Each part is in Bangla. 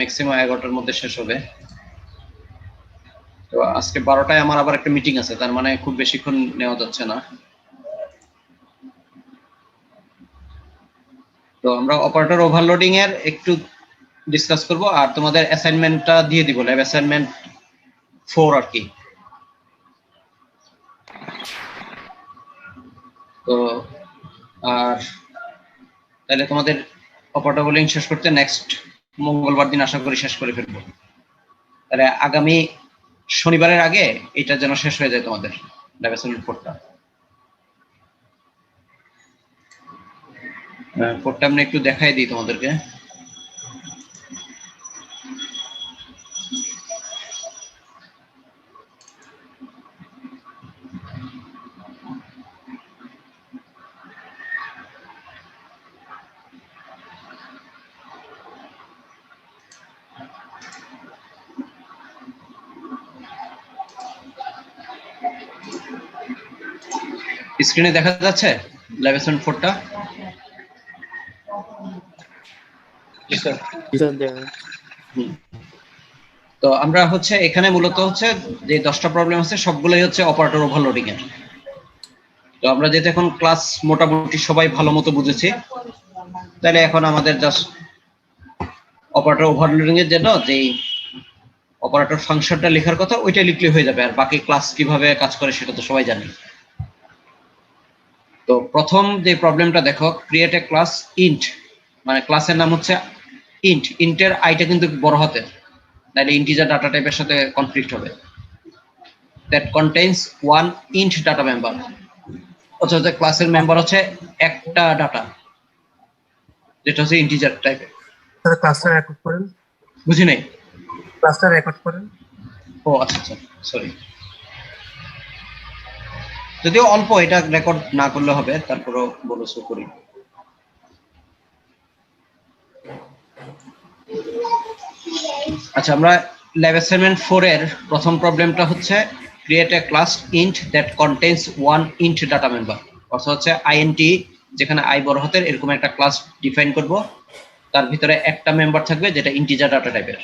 ম্যাক্সিমাম 11টার মধ্যে শেষ হবে। তো আজকে 12টায় আমার আবার একটা মিটিং আছে, তার মানে খুব বেশিক্ষণ নেওয়া যাচ্ছে না। তো আমরা অপারেটর ওভারলোডিং এর একটু ডিসকাস করব, আর তোমাদের অ্যাসাইনমেন্টটা দিয়ে দিব, ল্যাব অ্যাসাইনমেন্ট 4 আর কি। তো আর তাহলে তোমাদের অপারেটর ওভারলোডিং শেষ করতে নেক্সট মঙ্গলবার দিন আশা করি শেষ করে ফেলবো। তাহলে আগামী শনিবারের আগে এটা যেন শেষ হয়ে যায় তোমাদের ল্যাব অ্যাসাইনমেন্ট 4টা। কোডটা আমি একটু দেখাই দিই তোমাদেরকে। স্ক্রিনে দেখা যাচ্ছে ল্যাব অ্যাসাইনমেন্ট 4টা? তো আমরা হচ্ছে এখানে মূলত হচ্ছে যে 10টা প্রবলেম আছে সবগুলোই হচ্ছে অপারেটর ওভারলোডিং এর। তো আমরা যেহেতু এখন ক্লাস মোটামুটি সবাই ভালো মতো বুঝেছি, তাহলে এখন আমাদের জাস্ট অপারেটর ওভারলোডিং এর জন্য যেই অপারেটর ফাংশনটা লেখার কথা ওইটা লিখলে হয়ে যাবে, আর বাকি ক্লাস কিভাবে কাজ করে সেটা তো সবাই জানে। তো প্রথম যে প্রবলেমটা দেখো, ক্রিয়েট এ ক্লাস ইন্ট, মানে ক্লাসের নাম হচ্ছে ইন্ট, ইন্টের আইটা কিন্তু বড় হাতের, তাহলে ইন্টিজার ডাটা টাইপের সাথে কনফ্লিক্ট হবে। That contains one int data member, অর্থাৎ ক্লাসের মেম্বার হচ্ছে একটা ডাটা, যেটা হচ্ছে ইন্টিজার টাইপের। স্যার ক্লাসটা রেকর্ড করেন। বুঝি নাই? ক্লাসটা রেকর্ড করেন। ও আচ্ছা আচ্ছা, সরি। যদিও অল্প, এটা রেকর্ড না করলে হবে, তারপরও বলো শো করি। আচ্ছা, আমরা ল্যাব অ্যাসাইনমেন্ট 4 এর প্রথম প্রবলেমটা হচ্ছে create a class int that contains one int data member, অর্থাৎ হচ্ছে আইএনটি, যেখানে আই বড় হাতের, এরকম একটা ক্লাস ডিফাইন করব, তার ভিতরে একটা মেম্বার থাকবে যেটা ইন্টিজার ডাটা টাইপের।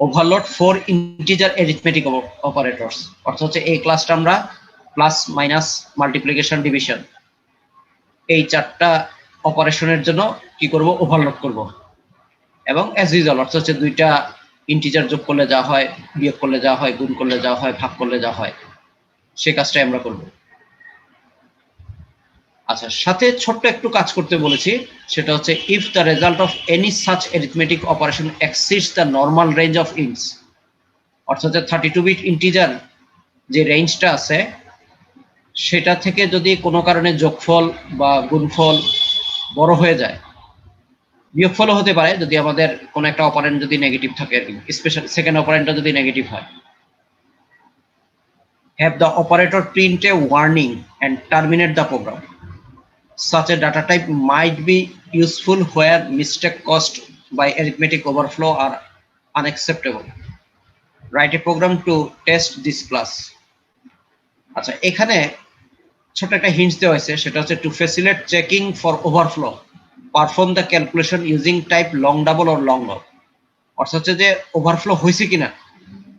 ওভারলোড 4 ইন্টিজার অ্যারিথমেটিক অপারেটরস, অর্থাৎ হচ্ছে এই ক্লাসটা আমরা প্লাস মাইনাস মাল্টিপ্লিকেশন ডিভিশন এই 4টা অপারেশনের জন্য কি করব, ওভারলোড করব। এবং অ্যাজ ইউজুয়াল অর্থাৎ হচ্ছে 2টা ইন্টিজার যোগ করলে যা হয়, বিয়োগ করলে যা হয়, গুণ করলে যা হয়, ভাগ করলে যা হয়, সেই কাজটাই আমরা করব। আচ্ছা, সাথে ছোট্ট একটু কাজ করতে বলেছি, সেটা হচ্ছে if the result of any such arithmetic operation exceeds the normal range of ints, অর্থাৎ 32 বিট ইন্টিজার যে রেঞ্জটা আছে সেটা থেকে যদি কোনো কারণে যোগফল বা গুণফল বড় হয়ে যায়, বিয়োগফলও হতে পারে যদি আমাদের কোনো একটা অপারেন্ট যদি নেগেটিভ থাকে, স্পেশাল সেকেন্ড অপারেন্টটা যদি নেগেটিভ হয়, have the operator print a warning and terminate the program. Such a data type might be useful where mistake caused by arithmetic overflow are unacceptable. Write a program to test this class. আচ্ছা, এখানে ছোট একটা হিন্টস দেওয়া হয়েছে, সেটা হচ্ছে two facilitate checking for overflow perform the calculation using type long double or long log, অর্থাৎ হচ্ছে যে ওভারফ্লো হয়েছে কিনা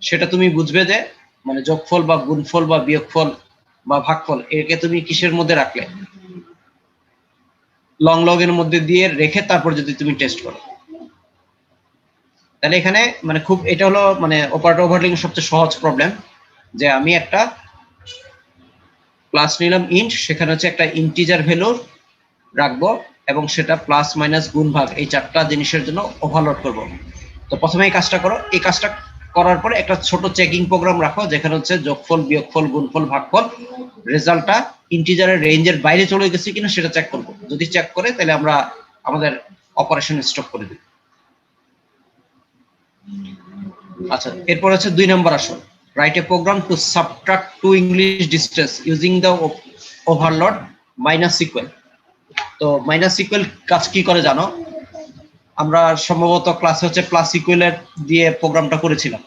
সেটা তুমি বুঝবে যে মানে যোগফল বা গুণফল বা বিয়োগফল বা ভাগফল একে তুমি কিসের মধ্যে রাখলে, লং লগ এর মধ্যে দিয়ে রেখে তারপর যদি তুমি টেস্ট করো, তাহলে এখানে মানে খুব এটা হলো মানে অপারেটর ওভারলোডিং এর সবচেয়ে সহজ প্রবলেম, যে আমি একটা ক্লাস নিলাম ইন্ট, সেখানে হচ্ছে একটা ইন্টিজার ভ্যালু রাখবো এবং সেটা প্লাস মাইনাস গুণ ভাগ এই 4টা জিনিসের জন্য ওভারলোড করব। তো প্রথমে এই কাজটা করো, এই কাজটা করার পরে একটা ছোট চেকিং প্রোগ্রাম রাখো যেখানে হচ্ছে যোগফল, বিয়োগফল, গুণফল, ভাগফল রেজাল্টটা ইন্টিজারের রেঞ্জের বাইরে চলে গেছে কিনা সেটা চেক করব। যদি চেক করে তাহলে আমরা আমাদের অপারেশন স্টপ করে দিই। আচ্ছা, এরপর হচ্ছে 2 নম্বর আসো, write a program to subtract two English distance using the overload minus equal. তো মাইনাস ইকুয়াল কাজ কি করে জানো? আমরা সম্ভবত ক্লাসে হচ্ছে প্লাস ইকুয়ালের দিয়ে প্রোগ্রামটা করেছিলাম।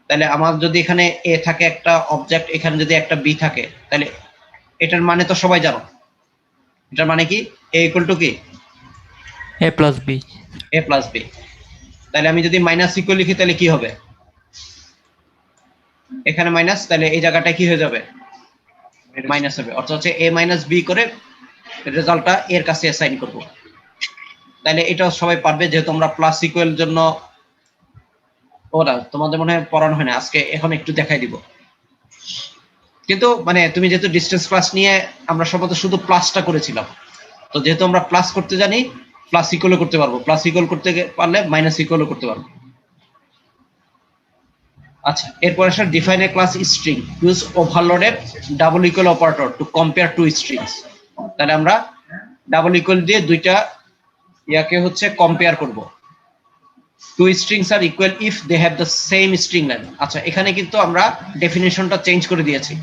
তাহলে আমার যদি এখানে এ থাকে একটা অবজেক্ট, এখানে যদি একটা বি থাকে, তাহলে এটার মানে তো সবাই জানো, এটার মানে কি? এ ইকুয়াল টু কি? এ প্লাস বি। এ প্লাস বি। তাহলে আমি যদি মাইনাস ইকুয়াল লিখি তাহলে কি হবে, এখানে মাইনাস, তাহলে এই জায়গাটা কি হয়ে যাবে, মাইনাস হবে। অর্থাৎ হচ্ছে a মাইনাস b করে রেজাল্টটা এর কাছে অ্যাসাইন করব। তাহলে এটাও সবাই পারবে, যেহেতু আমরা প্লাস ইকুয়াল জন্য ওরা তোমাদের মনে হয় পড়ানো হয় না, আজকে এখন একটু দেখাই দিব। কিন্তু মানে তুমি যেহেতু ডিসটেন্স ক্লাস নিয়ে আমরা সম্ভবত শুধু প্লাসটা করেছিলাম, তো যেহেতু আমরা প্লাস করতে জানি, প্লাস ইকুয়ালও করতে পারবো, প্লাস ইকুয়াল করতে পারলে মাইনাস ইকুয়ালও করতে পারবো। আচ্ছা, এরপর আসলে define a class string use overloaded double equal operator to compare to strings. তাহলে আমরা ডাবল ইকুয়াল দিয়ে দুইটা ইয়াকে হচ্ছে কম্পেয়ার করব। Two strings are equal if they have the same string length. আচ্ছা, এখানে কিন্তু আমরা ডেফিনেশনটা চেঞ্জ করে দিয়েছি।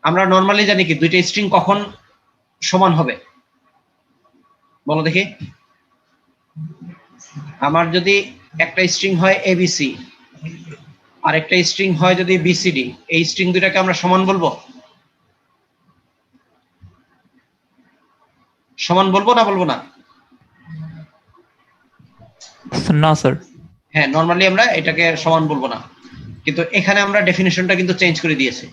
আমরা নরমালি জানি কি দুইটা স্ট্রিং কখন সমান হবে, বলো দেখি। আমার যদি একটা স্ট্রিং হয় এবিসি আর একটা স্ট্রিং হয় যদি বিসিডি, এই স্ট্রিং দুটাকে আমরা সমান বলবো, সমান বলবো না বলবো না? না স্যার। হ্যাঁ, নরমালি আমরা এটাকে সমান বলবো না, কিন্তু এখানে আমরা ডেফিনেশনটা কিন্তু চেঞ্জ করে দিয়েছি।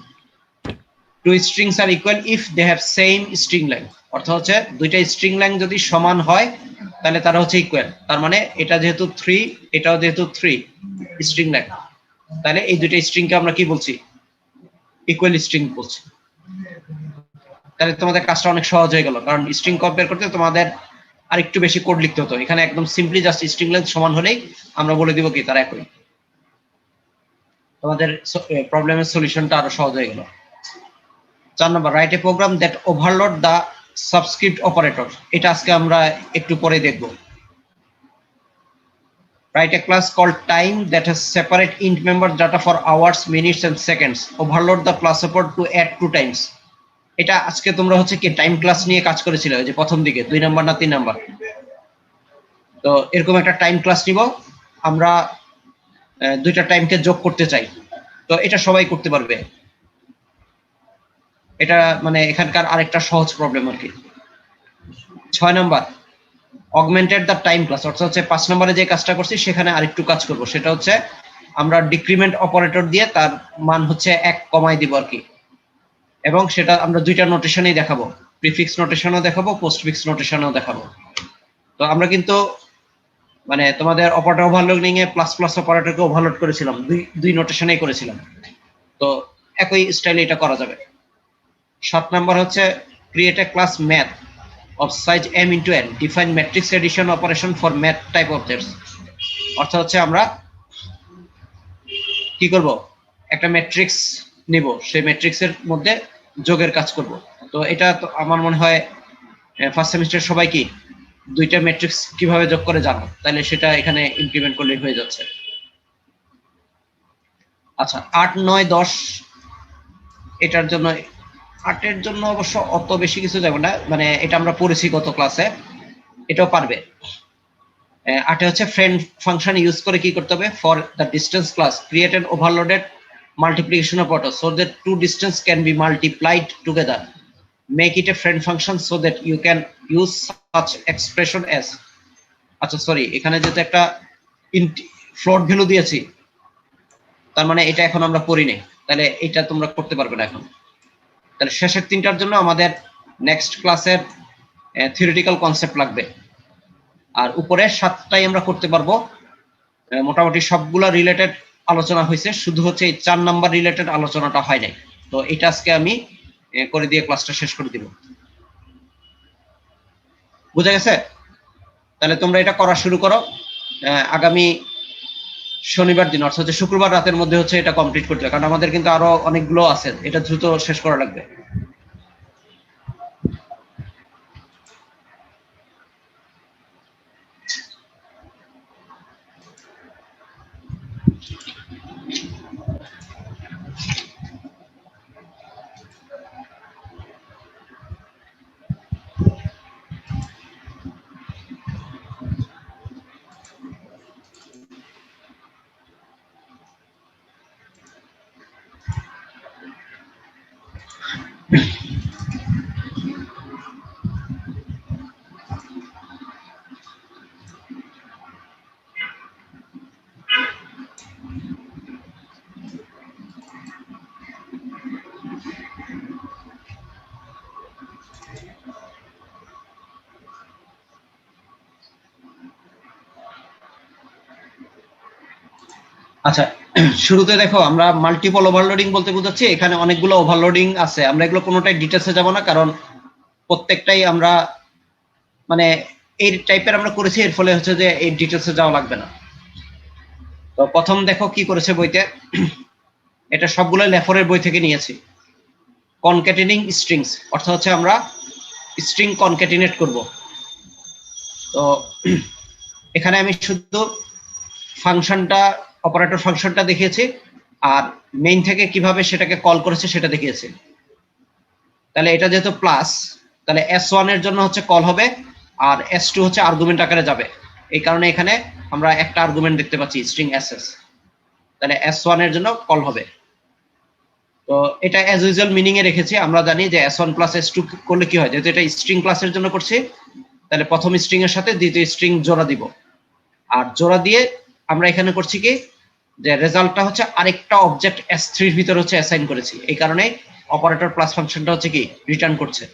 Two strings are equal if they have same string length. অর্থাৎ হচ্ছে দুইটা স্ট্রিং লেংথ যদি সমান হয় তাহলে তারা হচ্ছে ইকুয়াল। তার মানে এটা যেহেতু 3, এটাও যেহেতু 3 স্ট্রিং লেংথ, তাহলে এই দুইটা স্ট্রিংকে আমরা কি বলছি, ইকুয়াল স্ট্রিং বলছি। তাহলে তোমাদের কাজটা অনেক সহজ হয়ে গেল, কারণ স্ট্রিং কম্পেয়ার করতে তোমাদের আর একটু বেশি কোড লিখতে হতো। এখানে একদম সিম্পলি জাস্ট স্ট্রিং লেংথ সমান হলেই আমরা বলে দিব কি তারা একই। তোমাদের প্রবলেমের সলিউশনটা আরো সহজ হয়ে গেল। 4 number, write a program that overload the subscript operator. এটা আজকে আমরা একটু পরে দেখব। Write a class called time that has separate int member data for hours, minutes and seconds. Overload the class support to add 2 times. এটা আজকে তোমরা হচ্ছে কি টাইম ক্লাস নিয়ে কাজ করেছিলে, ওই যে প্রথম দিকে 2 নাম্বার না 3 নাম্বার। তো এরকম একটা টাইম ক্লাস নিব আমরা, দুইটা টাইমকে যোগ করতে চাই। তো এটা সবাই করতে পারবে। এটা মানে এখানকার আরেকটা সহজ প্রবলেম আর কি। 6 number, augmented the time class. অর্থাৎ হচ্ছে 5 নম্বরে যে কাজটা করছি সেখানে আরেকটু কাজ করব, সেটা হচ্ছে আমরা ডিক্রিমেন্ট অপারেটর দিয়ে তার মান হচ্ছে 1 কমাই দিব আর কি। এবং সেটা আমরা দুইটা নোটেশনেই দেখাবো, প্রিফিক্স নোটেশনও দেখাবো, পোস্টফিক্স নোটেশনও দেখাবো। তো আমরা কিন্তু মানে তোমাদের অপারেটর ওভারলোডিং এ প্লাস প্লাস অপারেটরকে ওভারলোড করেছিলাম, দুই নোটেশনেই করেছিলাম। তো একই স্টাইলে এটা করা যাবে। 7 নাম্বার হচ্ছে create a class math of size m into n, define matrix addition operation for math type objects. অর্থাৎ হচ্ছে আমরা কি করব, একটা ম্যাট্রিক্স নিব, সেই ম্যাট্রিক্সের মধ্যে যোগের কাজ করব। তো এটা তো আমার মনে হয় ফার্স্ট সেমিস্টার সবাই কি দুইটা ম্যাট্রিক্স কিভাবে যোগ করে জানো, তাহলে সেটা এখানে ইমপ্লিমেন্ট করলে হয়ে যাচ্ছে। আচ্ছা, 8, 9, 10 এটার জন্য, 8-এর জন্য অবশ্য অত বেশি কিছু যাবে না, মানে এটা আমরা পড়েছি গত ক্লাসে, এটাও পারবে। 8-এ হচ্ছে ফ্রেন্ড ফাংশন ইউজ করে কি করতে হবে, for the distance class create an overloaded multiplication operator so that two distance can be multiplied together, make it a friend function so that you can use such expression as. আচ্ছা সরি, এখানে যেহেতু একটা ফ্লোট ভ্যালু দিয়েছি, তার মানে এটা এখন আমরা পড়ি নাই, তাহলে এটা তোমরা করতে পারবে না এখন। তাহলে শেষের 3টার জন্য আমাদের নেক্সট ক্লাসের থিওরিটিক্যাল কনসেপ্ট লাগবে, আর উপরে 7টাই আমরা করতে পারবো। মোটামুটি সবগুলা রিলেটেড আলোচনা হয়েছে, শুধু হচ্ছে এই 4 নাম্বার রিলেটেড আলোচনাটা হয় নাই। তো এটা আজকে আমি করে দিয়ে ক্লাসটা শেষ করে দিব। বুঝা গেছে? তাহলে তোমরা এটা করা শুরু করো। আগামী শনিবার দিন অর্থাৎ শুক্রবার রাতের মধ্যে হচ্ছে এটা কমপ্লিট করতে হবে, কারণ আমাদের কিন্তু আরো অনেকগুলো আছে, এটা দ্রুত শেষ করা লাগবে। আচ্ছা, শুরুতে দেখো আমরা মাল্টিপল ওভারলোডিং বলতে বোঝাচ্ছি এখানে অনেকগুলো ওভারলোডিং আছে, আমরা এগুলো কোনোটাই ডিটেলসে যাব না, কারণ প্রত্যেকটাই আমরা মানে এই টাইপের আমরা করেছি, এর ফলে হচ্ছে যে এই ডিটেলসে যাওয়া লাগবে না। তো প্রথম দেখো কি করেছে বইতে, এটা সবগুলো লেফরের বই থেকে নিয়েছি। কনক্যাটেনিং স্ট্রিংস অর্থাৎ হচ্ছে আমরা স্ট্রিং কনক্যাটিনেট করব। তো এখানে আমি শুধু ফাংশনটা, অপারেটর ফাংশনটা দেখিয়েছি, আর মেইন থেকে কিভাবে সেটাকে কল করেছে সেটা দেখিয়েছি। তাহলে এটা যেহেতু প্লাস, তাহলে s1 এর জন্য হচ্ছে কল হবে, আর s2 হচ্ছে আর্গুমেন্ট আকারে যাবে। এই কারণে এখানে আমরা একটা আর্গুমেন্ট দেখতে পাচ্ছি স্ট্রিং ss, তাহলে s1 এর জন্য কল হবে। তো এটা অ্যাজ ইউজুয়াল মিনিং এ রেখেছি, আমরা জানি যে s1 প্লাস s2 করলে কি হয়, যেহেতু এটা স্ট্রিং ক্লাসের জন্য করছি, তাহলে প্রথম স্ট্রিং এর সাথে দ্বিতীয় স্ট্রিং জোড়া দিব, আর জোড়া দিয়ে আমরা এখানে করছি কি যে রেজাল্টটা হচ্ছে আরেকটা অবজেক্ট s3 এর ভিতরে হচ্ছে অ্যাসাইন করেছি, এই কারণে অপারেটর প্লাস ফাংশনটা হচ্ছে কি রিটার্ন করছে।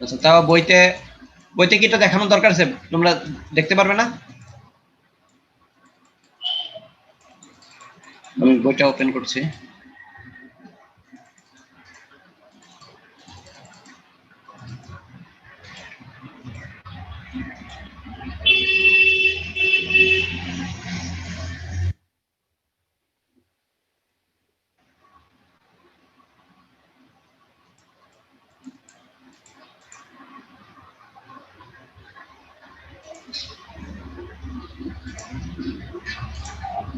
আচ্ছা, তাও বইতে বইতে কি এটা দেখানোর দরকার আছে, তোমরা দেখতে পারবে না? আমি বইটা ওপেন করছি।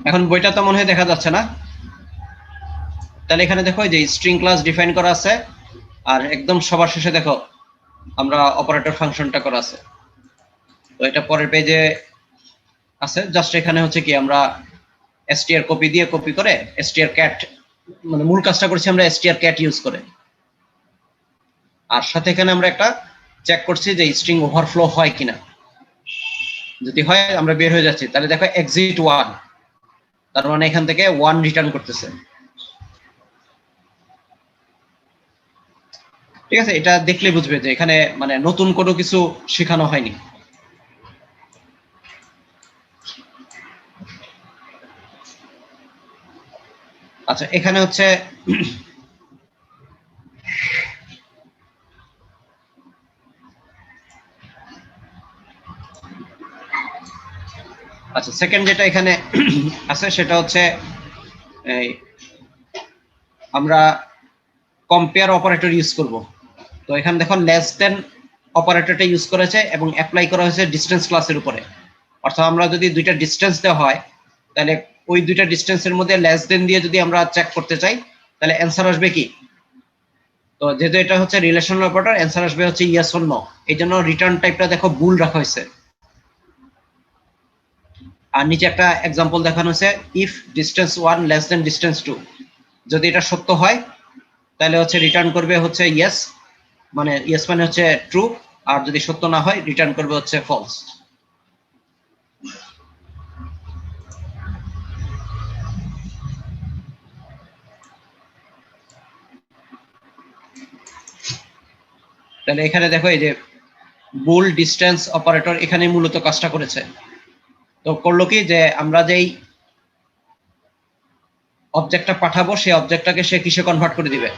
এখন বইটা তো মনে হয় দেখা যাচ্ছে না। তাহলে এখানে দেখো যে স্ট্রিং ক্লাস ডিফাইন করা আছে, আর একদম সবার শেষে দেখো আমরা অপারেটর ফাংশনটা করা আছে। তো এটা পরের পেজে আছে, জাস্ট এখানে হচ্ছে কি আমরা str কপি দিয়ে কপি করে str cat, মানে মূল কাজটা করছি আমরা str cat ইউজ করে, আর সাথে এখানে আমরা একটা চেক করছি যে স্ট্রিং ওভারফ্লো হয় কিনা, যদি হয় আমরা বের হয়ে যাচ্ছি। তাহলে দেখো এক্সিট 1, তার মানে এখান থেকে 1 রিটার্ন করতেছে। ঠিক আছে, এটা দেখলে বুঝবে যে এখানে মানে নতুন কোনো কিছু শেখানো হয়নি। আচ্ছা, এখানে হচ্ছে আচ্ছা সেকেন্ড যেটা এখানে আছে সেটা হচ্ছে এই আমরা কম্পেয়ার অপারেটর ইউজ করব। তো এখানে দেখো লেস দেন অপারেটরটা ইউজ করেছে এবং অ্যাপ্লাই করা হয়েছে ডিসটেন্স ক্লাসের উপরে। অর্থাৎ আমরা যদি দুইটা ডিসটেন্স দেওয়া হয়, তাহলে ওই দুইটা ডিসটেন্সের মধ্যে লেস দেন দিয়ে যদি আমরা চেক করতে চাই, তাহলে অ্যান্সার আসবে কি? তো যেহেতু এটা হচ্ছে রিলেশনাল অপারেটর, অ্যান্সার আসবে হচ্ছে ইয়েস অর নো। এই জন্য রিটার্ন টাইপটা দেখো বুল রাখা হয়েছে। আর নিচে একটা এক্সাম্পল দেখানো হয়েছে, if distance 1 less than distance 2, যদি এটা সত্য হয় তাহলে হচ্ছে রিটার্ন করবে হচ্ছে ইয়েস, মানে ইয়েস মানে হচ্ছে ট্রু, আর যদি সত্য না হয় রিটার্ন করবে হচ্ছে ফলস। তাহলে এখানে দেখো এই যে বুল ডিসটেন্স অপারেটর এখানে মূলত কাজটা করেছে। তো করলো কি যে আমরা যেই অবজেক্টটা পাঠাবো সেই অবজেক্টটাকে সে কিসে কনভার্ট করে দিবে,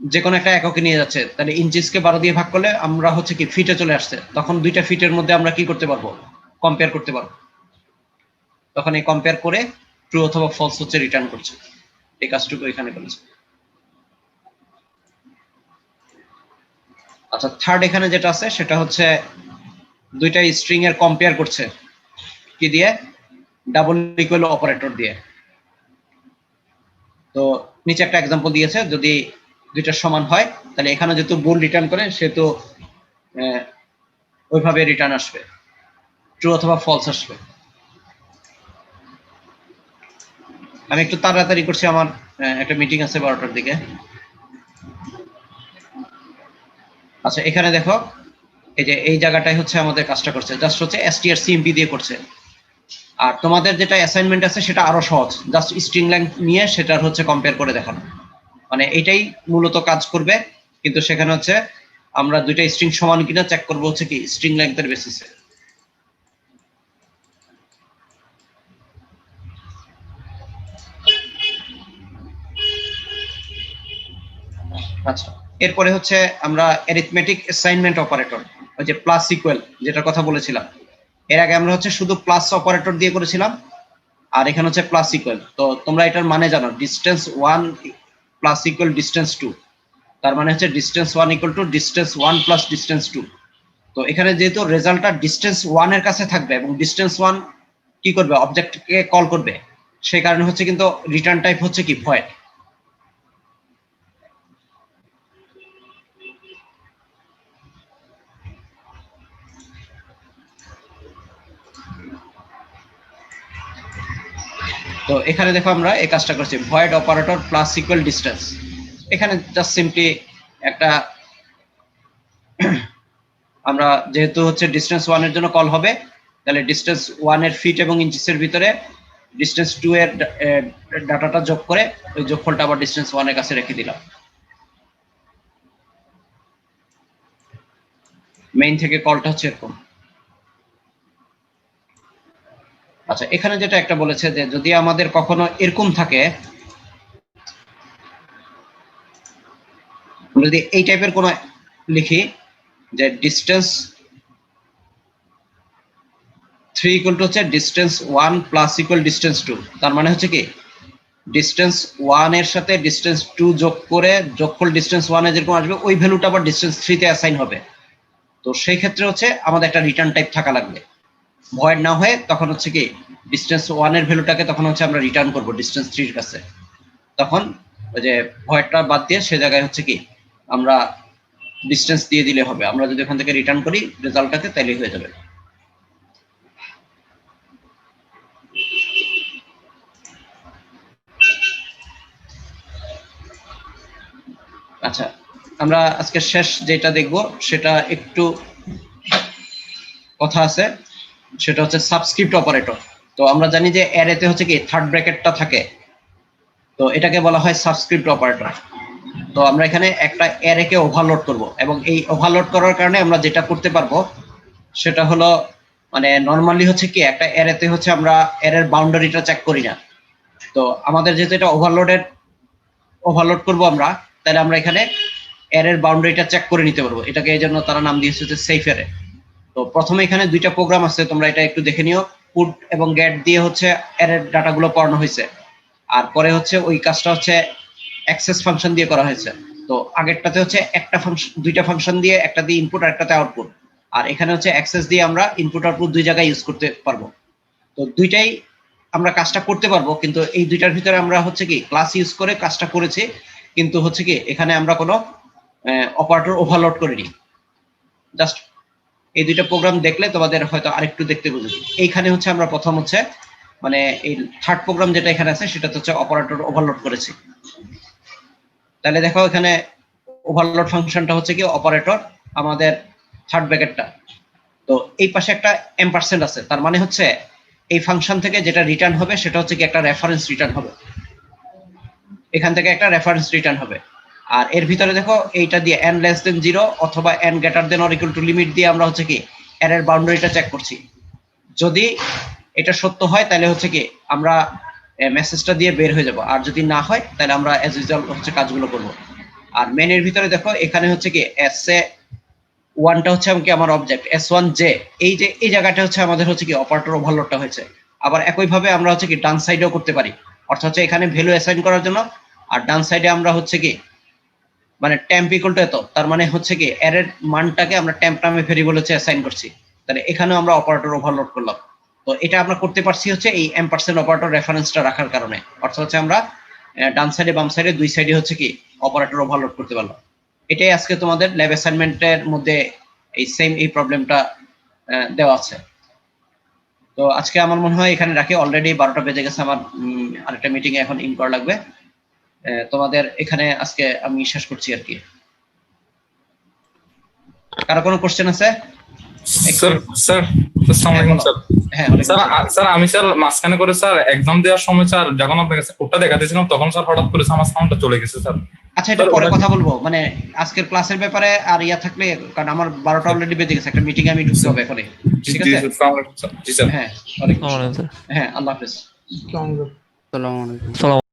যে কোনো একটা এককে নিয়ে যাচ্ছে। তাহলে ইঞ্চিসকে 12 দিয়ে ভাগ করলে আমরা হচ্ছে কি ফিটে চলে আসছে, তখন দুইটা ফিটের মধ্যে আমরা কি করতে পারবো, কম্পেয়ার করতে পারবো। তখন এই কম্পেয়ার করে ট্রু অথবা ফলস হচ্ছে রিটার্ন করছে। এই কাজটুকু এখানে করেছে। আচ্ছা, থার্ড এখানে যেটা আছে সেটা হচ্ছে দুইটা স্ট্রিং এর কম্পেয়ার করছে কি দিয়ে, ডাবল ইকুয়াল অপারেটর দিয়ে। তো নিচে একটা এক্সাম্পল দিয়েছে, যদি দুইটা সমান হয় তাহলে এখানে যেহেতু বুল রিটার্ন করে সেহেতু ওইভাবে রিটার্ন আসবে, ট্রু অথবা ফলস আসবে। আমি একটু তাড়াতাড়ি করছি, আমার একটা মিটিং আছে 12টার দিকে। আচ্ছা, এখানে দেখো এই যে এই জায়গাটাই হচ্ছে আমাদের কাজটা করছে, জাস্ট হচ্ছে strcmp দিয়ে করছে। আর তোমাদের যেটা অ্যাসাইনমেন্ট আছে সেটা আরো সহজ, জাস্ট স্ট্রিং লেংথ নিয়ে সেটার হচ্ছে কম্পেয়ার করে দেখানো, মানে এটাই মূলত কাজ করবে। কিন্তু সেখানে হচ্ছে আমরা দুইটা স্ট্রিং সমান কিনা চেক করবো হচ্ছে কি স্ট্রিং লেংথের বেসিসে। আচ্ছা, এরপরে হচ্ছে আমরা অ্যারিথমেটিক অ্যাসাইনমেন্ট অপারেটর, ওই যে প্লাস ইকুয়াল যেটার কথা বলেছিলাম, এর আগে আমরা হচ্ছে শুধু প্লাস অপারেটর দিয়ে করেছিলাম, আর এখানে হচ্ছে প্লাস ইকুয়াল। তো তোমরা এটার মানে জানো, ডিস্টেন্স 1 প্লাস ইকুয়াল ডিস্টেন্স 2, তার মানে হচ্ছে distance 1 equal to distance 1 plus distance 2। তো এখানে যেহেতু রেজাল্টটা ডিস্টেন্স 1 এর কাছে থাকবে এবং ডিস্টেন্স 1 কি করবে, অবজেক্টকে কল করবে, সেই কারণে হচ্ছে কিন্তু রিটার্ন টাইপ হচ্ছে কি ভয়েড। তো এখানে দেখো আমরা এই কাজটা করছি, void operator plus equal distance. এখানে জাস্ট সিম্পলি একটা আমরা যেহেতু হচ্ছে ডিস্টেন্স 1 এর জন্য কল হবে, তাহলে ডিস্টেন্স 1 এর ফিট এবং ইঞ্চিসের ভিতরে ডিস্টেন্স 2 এর ডাটাটা যোগ করে ওই যোগফলটা আবার ডিস্টেন্স 1 এর কাছে রেখে দিলাম। মেইন থেকে কলটা হচ্ছে এরকম। আচ্ছা, এখানে যেটা একটা বলেছে যে যদি আমাদের কখনো এরকম থাকে, যদি এই টাইপের কোনো লিখি যে ডিস্টেন্স 3 ইকুয়াল টু হচ্ছে ডিস্টেন্স 1 প্লাস ইকুয়াল ডিস্টেন্স 2, তার মানে হচ্ছে কি ডিস্টেন্স 1 এর সাথে ডিস্টেন্স 2 যোগ করে যোগফল ডিস্টেন্স 1 এ যেরকম আসবে ওই ভ্যালুটা আবার ডিস্টেন্স 3 তে অ্যাসাইন হবে। তো সেই ক্ষেত্রে হচ্ছে আমাদের একটা রিটার্ন টাইপ থাকা লাগবে, ভয়েড না হয়ে তখন হচ্ছে কি ডিস্টেন্স 1 এর ভ্যালুটাকে তখন হচ্ছে আমরা রিটার্ন করব ডিস্টেন্স 3 এর কাছে। তখন ওই যে ভয়েডটা বাদ দিয়ে সে জায়গায় হচ্ছে কি আমরা ডিস্টেন্স দিয়ে দিলে হবে। আমরা যদি এখান থেকে রিটার্ন করি রেজাল্টটাকে, তাইলেই হয়ে যাবে। আচ্ছা, আমরা আজকে শেষ যেটা দেখব সেটা একটু কথা আছে, সেটা হচ্ছে সাবস্ক্রিপ্ট অপারেটর। তো আমরা জানি যে অ্যারেতে হচ্ছে কি থার্ড ব্র্যাকেটটা থাকে, তো এটাকে বলা হয় সাবস্ক্রিপ্ট অপারেটর। তো আমরা এখানে একটা অ্যারেকে ওভারলোড করব, এবং এই ওভারলোড করার কারণে আমরা যেটা করতে পারবো সেটা হলো, মানে নরমালি হচ্ছে কি একটা অ্যারেতে হচ্ছে আমরা অ্যারের বাউন্ডারিটা চেক করি না। তো আমাদের যেহেতু এটা ওভারলোড করব আমরা, তাহলে আমরা এখানে অ্যারের বাউন্ডারিটা চেক করে নিতে পারবো। এটাকে এই জন্য তারা নাম দিয়েছে হচ্ছে সেফ অ্যারে। তো প্রথমে এখানে দুইটা প্রোগ্রাম আছে, তোমরা এটা একটু দেখে নিও। পুট এবং গেট দিয়ে হচ্ছে অ্যারের ডাটাগুলো পড়ানো হয়েছে, আর পরে হচ্ছে ওই কাজটা হচ্ছে অ্যাক্সেস ফাংশন দিয়ে করা হয়েছে। তো আগেরটাতে হচ্ছে একটা ফাংশন, দুইটা ফাংশন দিয়ে, একটা দিয়ে ইনপুট আর একটাতে আউটপুট, আর এখানে হচ্ছে অ্যাক্সেস দিয়ে আমরা ইনপুট আউটপুট দুই জায়গায় ইউজ করতে পারবো। তো দুইটাই আমরা কাজটা করতে পারবো, কিন্তু এই দুইটার ভিতরে আমরা হচ্ছে কি ক্লাস ইউজ করে কাজটা করেছি, কিন্তু হচ্ছে কি এখানে আমরা কোনো অপারেটর ওভারলোড করিনি। জাস্ট এই দুইটা প্রোগ্রাম দেখলে তোমাদের হয়তো আরেকটু দেখতে বুঝবে। এইখানে হচ্ছে আমরা প্রথম হচ্ছে মানে এই থার্ড প্রোগ্রাম যেটা এখানে আছে সেটা হচ্ছে অপারেটর ওভারলোড করেছি। তাহলে দেখো এখানে ওভারলোড ফাংশনটা হচ্ছে কি অপারেটর আমাদের থার্ড ব্র্যাকেটটা। তো এই পাশে একটা এম্পারসেন্ট আছে, তার মানে হচ্ছে এই ফাংশন থেকে যেটা রিটার্ন হবে সেটা হচ্ছে কি একটা রেফারেন্স রিটার্ন হবে, এখান থেকে একটা রেফারেন্স রিটার্ন হবে। আর এর ভিতরে দেখো এইটা দিয়ে n লেস দেন 0 অথবা n greater than or equal to limit দিয়ে আমরা হচ্ছে কি এর বাউন্ডারিটা চেক করছি। যদি এটা সত্য হয় তাহলে হচ্ছে কি আমরা মেসেজটা দিয়ে বের হয়ে যাব, আর যদি না হয় তাহলে আমরা অ্যাজ ইউজুয়াল হচ্ছে কাজগুলো করব। আর মেনের ভিতরে দেখো এখানে হচ্ছে কি s1টা হচ্ছে কি আমার অবজেক্ট s1j, এই যে এই জায়গাটা হচ্ছে আমাদের হচ্ছে কি অপারেটর ওভারলোডটা হয়েছে। আবার একই ভাবে আমরা হচ্ছে কি ডান সাইডেও করতে পারি, অর্থাৎ হচ্ছে এখানে ভ্যালু অ্যাসাইন করার জন্য, আর ডান সাইডে আমরা হচ্ছে কি মানে টেম্প ইকুয়াল টু এত, তার মানে হচ্ছে কি এর মানটাকে আমরা টেম্প নামে ভেরিয়েবল হচ্ছে অ্যাসাইন করছি, তাহলে এখানেও আমরা অপারেটর ওভারলোড করলাম। তো এটা আমরা করতে পারছি হচ্ছে এই এম্পারসেন্ট অপারেটর রেফারেন্সটা রাখার কারণে, অর্থাৎ হচ্ছে আমরা ডান সাইডে বাম সাইডে দুই সাইডে হচ্ছে কি অপারেটর ওভারলোড করতে পারলাম। এটাই আজকে তোমাদের ল্যাব অ্যাসাইনমেন্টের মধ্যে এই সেম এই প্রবলেমটা দেওয়া আছে। তো আজকে আমার মনে হয় এখানে রাখি, অলরেডি 12টা বেজে গেছে, আমার আরেকটা মিটিং এ এখন ইন করা লাগবে। তোমাদের এখানে আজকে আমি শেষ করছি আর কি। কারো কোনো কোশ্চেন আছে? স্যার স্যার আসসালামু আলাইকুম স্যার। হ্যাঁ ওয়ালাইকুম স্যার আসসালাম। স্যার আমি স্যার মাঝখানে করে স্যার এক্সাম দেওয়ার সময় স্যার যখন আপনার কাছে কোডটা দেখাতেছিলাম তখন স্যার হঠাৎ করে আমার সাউন্ডটা চলে গেছে স্যার। আচ্ছা এটা স্যার, পরে ওটা- কথা বলবো, মানে আজকের ক্লাসের ব্যাপারে আর ইয়া থাকলে, কারণ আমার 12টা অলরেডি বেজে গেছে, একটা মিটিং আমি ঢুকতে হবে এখনই। জি ঠিক জি আছে? স্যার, আসসালামু আলাইকুম স্যার। জি স্যার। হ্যাঁ ওয়ালাইকুম আসসালামু আসসালাম। আলাইকুম স্যার। হ্যাঁ আল্লাহ হাফেজ। আসসালামু আলাইকুম। সালাম